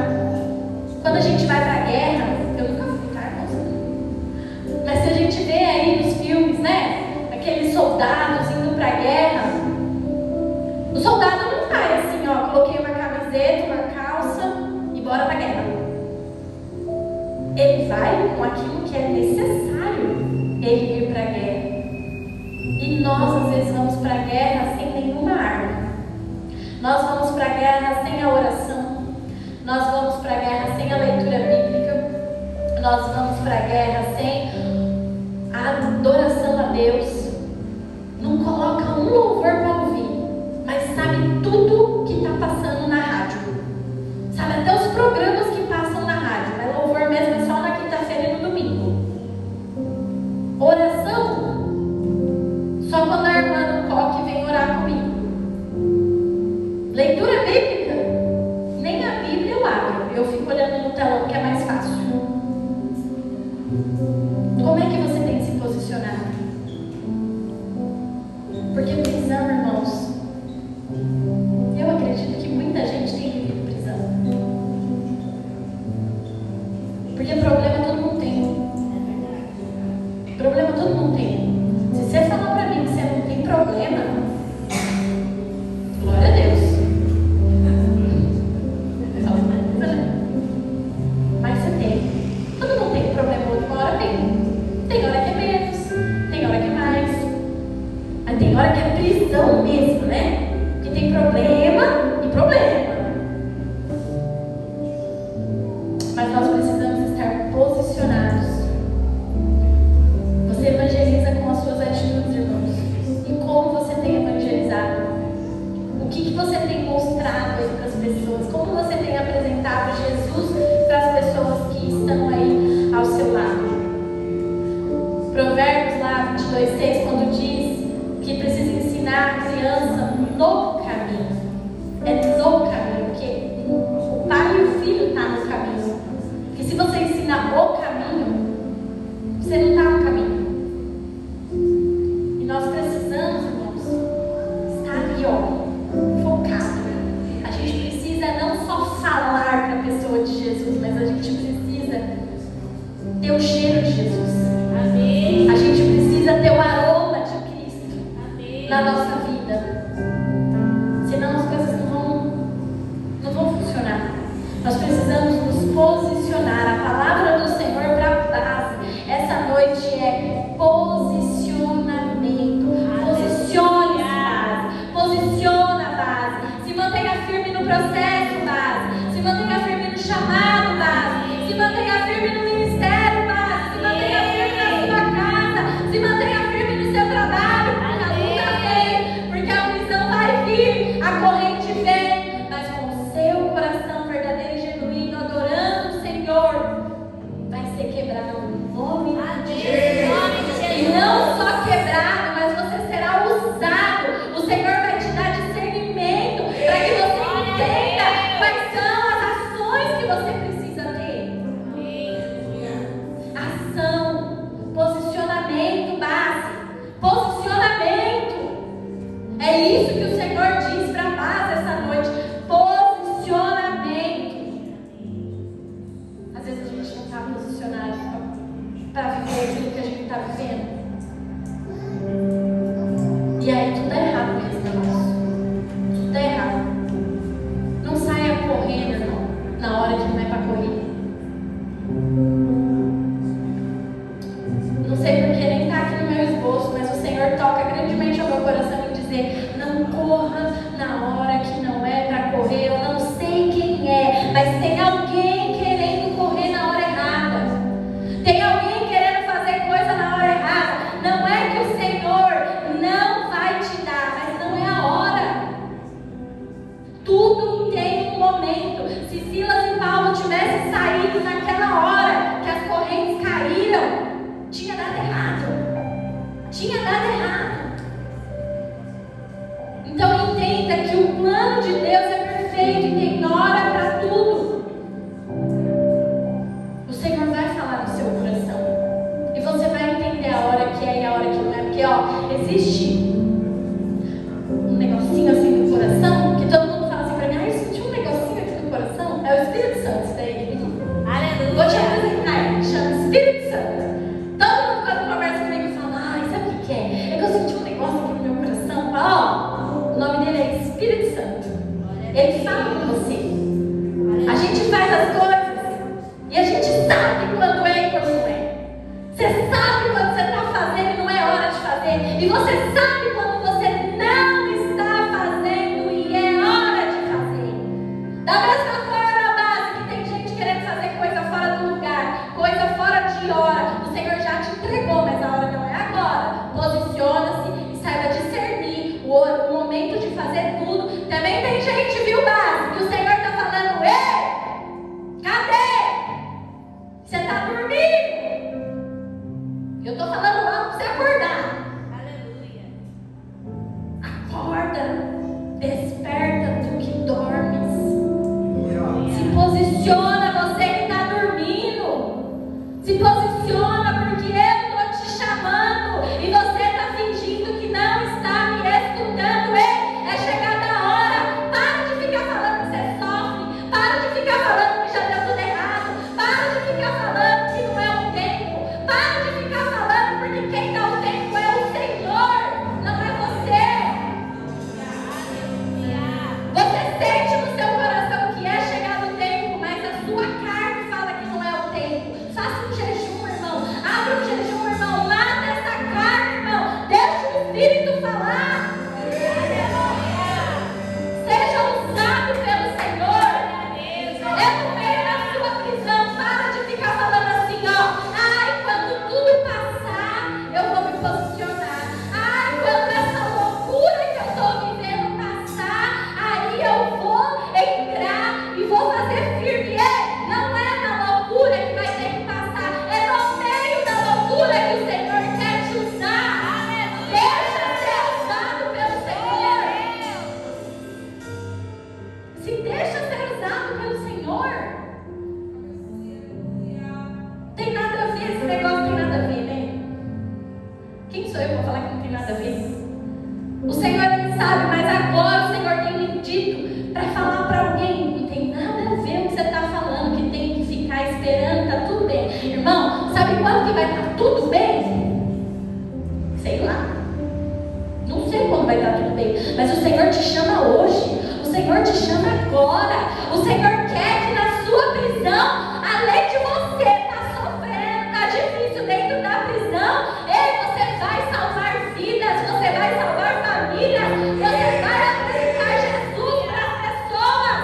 Quando a gente vai para a guerra, eu nunca fui, tá, irmãos? Mas se a gente vê aí nos filmes, né? Aqueles soldados indo para a guerra. O soldado não vai assim, ó, coloquei uma camiseta, uma calça e bora para a guerra. Ele vai com aquilo que é necessário ele ir para a guerra. E nós às vezes vamos para a guerra sem nenhuma arma. Nós vamos para a guerra sem a oração. Nós vamos para a guerra sem a leitura bíblica. Nós vamos para a guerra sem a adoração a Deus. Não coloca um louvor para ouvir, mas sabe tudo que está passando na rádio. Sabe até os programas que passam na rádio, mas louvor mesmo é só na quinta-feira e no domingo. Oração, só quando a irmã do coque vem orar comigo. Leitura bíblica, nem a Bíblia eu abro. Eu fico olhando no telão que é mais fácil. Como é que você tem se posicionado? Porque prisão, irmãos, eu acredito que muita gente tem vivido prisão. Porque problema todo mundo tem. Problema todo mundo tem. Se você falar pra mim que você não tem problema, glória a Deus. Mas você tem. Todo mundo tem problema, uma hora tem. Tem hora que é menos, tem hora que é mais. Mas tem hora que é prisão mesmo, né? Que tem problema e problema. Mas nós precisamos estar posicionados. Você evangeliza com as suas atitudes, irmãos. E como você tem evangelizado? O que você tem mostrado aí para as pessoas? Como você tem apresentado Jesus para as pessoas que estão aí ao seu lado? Provérbios lá 22:6, quando diz que precisa ensinar a criança no caminho. É no caminho, porque o pai e o filho estão no caminho. Porque se você ensina o caminho, você não está no caminho. E nós precisamos, irmãos, estar ali, ó, focado. A gente precisa não só falar para a pessoa de Jesus, mas a gente precisa ter o cheiro de Jesus. Amém. A gente precisa ter o aroma de Cristo. Amém. Na nossa vida. Senão as coisas não vão funcionar. Nós precisamos nos posicionar. A palavra do Senhor para a base essa noite é posicionamento. Posicione a base. Posiciona a base. Se mantenha firme no processo, base. Se mantenha firme no chamado, base. Se mantenha firme no ministério, base. Se mantenha firme na sua casa. Se mantenha firme no seu trabalho. Porque a luta vem. Porque a prisão vai vir. A corrente vem. Mas com o seu coração verdadeiro e genuíno, adorando o Senhor, vai ser quebrado em nome de Jesus. E não só quebrado, mas você será usado. O Senhor vai te dar discernimento para que você entenda quais são as ações que você precisa ter. Ação, posicionamento, base. Posicionamento. É isso que o Senhor diz para a base essa noite. Posicionamento. Às vezes a gente não está posicionado para viver aquilo que a gente está vivendo. E aí tudo é errado mesmo, irmãos. Tudo é errado. Não saia correndo, não, na hora que não é para correr. Não sei porque nem está aqui no meu esboço, mas o Senhor toca grandemente ao meu coração em dizer: não corra na hora que não é para correr. Eu não sei quem é, mas tem alguém querendo correr na hora errada. Porque, existe um negocinho assim no coração, que todo mundo fala assim pra mim, eu senti um negocinho aqui no coração. É o Espírito Santo, isso daí. Aleluia. Vou te apresentar, ele chama Espírito Santo. Todo mundo quando conversa comigo fala, sabe o que é? É que eu senti um negócio aqui no meu coração. Fala, o nome dele é Espírito Santo. Ele fala com você. A gente faz as coisas e a gente sabe quando é e quando não é. Você sabe quando você está fazendo e não é hora de fazer. E você sabe quando você não está fazendo e é hora de fazer. Da mesma forma, base, que tem gente querendo fazer coisa fora do lugar, coisa fora de hora. O Senhor já te entregou, mas a hora não é agora. Posiciona-se e saiba discernir o momento de fazer tudo. Também tem gente, viu, base, que o Senhor está falando, ei, cadê? Você está dormindo? Eu estou falando algo para você acordar. Aleluia. Acorda, desperta tu que dormes. Se posiciona, você que está dormindo. Se posiciona, porque eu estou te chamando e você está fingindo que não está me escutando. Ei, é chegada a hora. Para de ficar falando que você sofre. Para de ficar falando que já deu tudo errado. Para de ficar falando que não é o tempo. Para de ficar falando, porque quem dá o tempo é o Senhor, não é você. Você sente no seu coração que é chegado o tempo, mas a sua carne fala que não é o tempo. Faça um jejum, irmão. Abre um jejum, irmão. Mata essa carne, irmão. Deixa o Espírito falar. Seja usado pelo Senhor. É no meio da sua prisão. Para de ficar falando assim, ai, quando tudo passar, eu vou me posicionar. Ai, quando essa loucura que eu estou vivendo passar, aí eu vou entrar e vou fazer firme. Não é na loucura que vai ter que passar, é no meio da loucura que o Senhor quer te usar. Deixa ser usado pelo Senhor. Se deixa ser usado pelo Senhor. Tem nada a ver, esse negócio tem nada a ver, né? Quem sou eu para falar que não tem nada a ver? O Senhor ele sabe, mas agora o Senhor tem me dito para falar para alguém, não tem nada a ver o que você está falando, que tem que ficar esperando, tá tudo bem. Irmão, sabe quando que vai estar tudo bem? Sei lá. Não sei quando vai estar tudo bem, mas o Senhor te chama hoje. O Senhor te chama agora. O Senhor quer que na sua prisão, além de você estar sofrendo, está difícil dentro da prisão, você vai salvar vidas, você vai salvar famílias, você vai apresentar Jesus para as pessoas.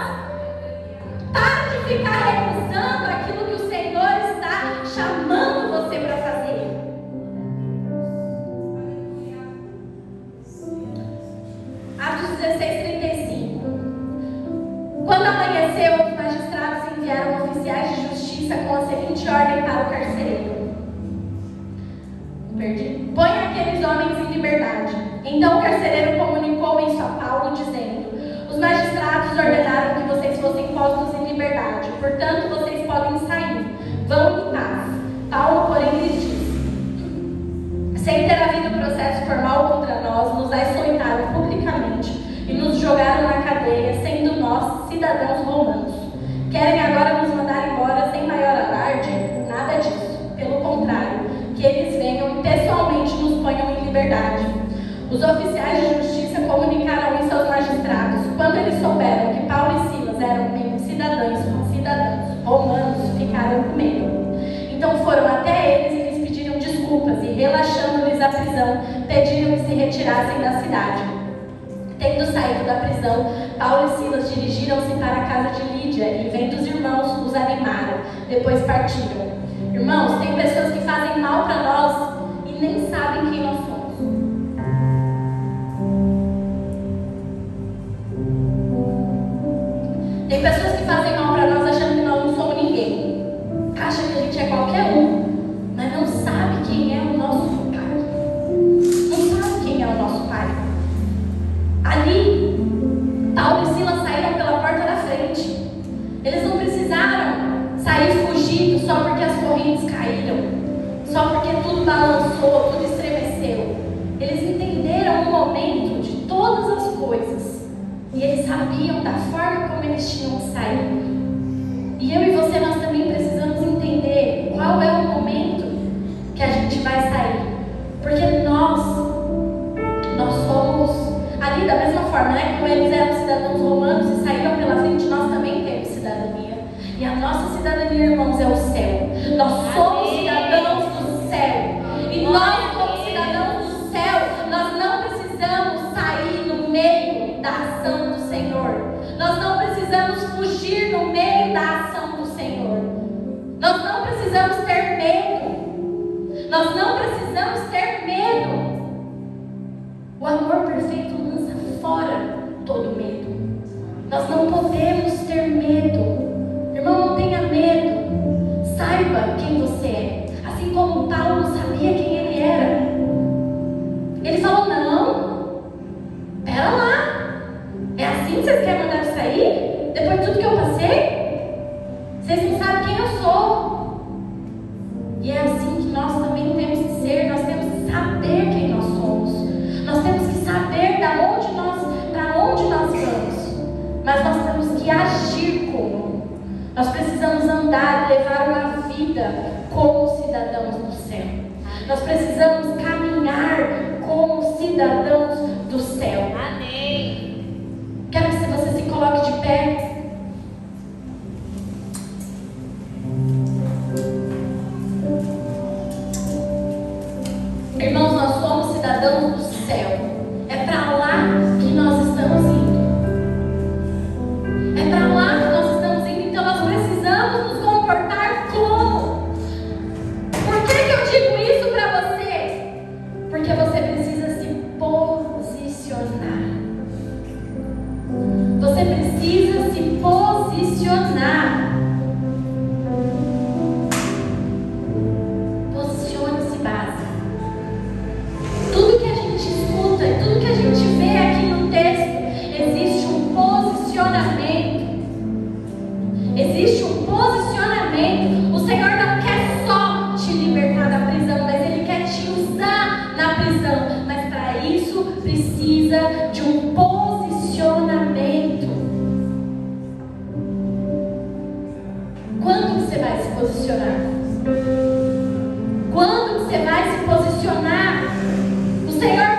Para de ficar recusando aquilo que o Senhor está chamando você para fazer. Atos 16:35. Quando amanheceu, os magistrados enviaram oficiais de justiça com a seguinte ordem para o carcereiro. Põe aqueles homens em liberdade. Então o carcereiro comunicou isso a Paulo, dizendo: os magistrados ordenaram que vocês fossem postos em liberdade, portanto vocês podem sair. Vão em paz. Paulo, porém, lhes disse: sem ter havido processo formal contra nós, nos açoitaram publicamente e nos jogaram na cadeia, sendo nós cidadãos romanos. Querem agora nos mandar embora sem maior alarde? Nada disso. Pelo contrário, que eles venham e pessoalmente nos ponham em liberdade. Os oficiais de justiça comunicaram isso aos magistrados. Quando eles souberam que Paulo e Silas eram cidadãos romanos, ficaram com medo. Então foram até eles e lhes pediram desculpas e, relaxando-lhes a prisão, pediram que se retirassem da cidade. Tendo saído da prisão, Paulo e Silas dirigiram-se para a casa de Lídia e, vendo os irmãos, os animaram. Depois partiram. Irmãos, tem pessoas que fazem mal para nós e nem sabem quem nós somos. Tem pessoas que fazem mal para nós achando que nós não somos ninguém. Acha que a gente é qualquer um, mas não sabe quem é o nosso Pai. Não sabe quem é o nosso Pai. Ali, Paulo e Silas saíram pela porta da frente. Eles não precisaram sair fugindo só porque as correntes caíram, só porque tudo balançou, tudo estremeceu. E eles sabiam da forma como eles tinham que sair. E eu e você, nós também precisamos entender qual é o momento que a gente vai sair. Porque nós somos ali da mesma forma, né? Como eles eram cidadãos romanos e saíram pela frente, nós também temos cidadania. E a nossa cidadania, irmãos, é o céu. Nós somos cidadãos do céu. E nós, como cidadãos do céu, nós não precisamos sair no meio da ação do Senhor. Nós não precisamos fugir no meio da ação do Senhor. Nós não precisamos ter medo. Nós não precisamos ter medo. O amor perfeito lança fora todo medo. Nós não podemos ter medo. Irmão, não tenha medo. Saiba quem você é. Assim como Paulo sabia quem ele era. Ele falou, não, pera lá. É assim que vocês querem mandar eu sair? Depois de tudo que eu passei? Vocês não sabem quem eu sou. E é assim que nós também temos que ser. Nós temos que saber quem nós somos. Nós temos que saber para onde nós vamos. Mas nós temos que agir como. Nós precisamos andar e levar uma vida como cidadãos do céu. Nós precisamos caminhar como cidadãos do céu. Amém. Quero que você se coloque de pé. Irmãos, nós somos cidadãos do céu. É para lá que nós estamos indo. É para lá que nós estamos indo. Então nós precisamos nos comportar como? Por que eu digo isso para você? Porque você precisa se posicionar. Você precisa se posicionar. Posicione-se, base. Tudo que a gente escuta, tudo que a gente vê aqui no texto, existe um posicionamento. Existe um posicionamento. O Senhor não quer só te libertar da prisão, mas Ele quer te usar na prisão. Mas para isso precisa de um posicionamento. Quando você vai se posicionar? Quando você vai se posicionar? O Senhor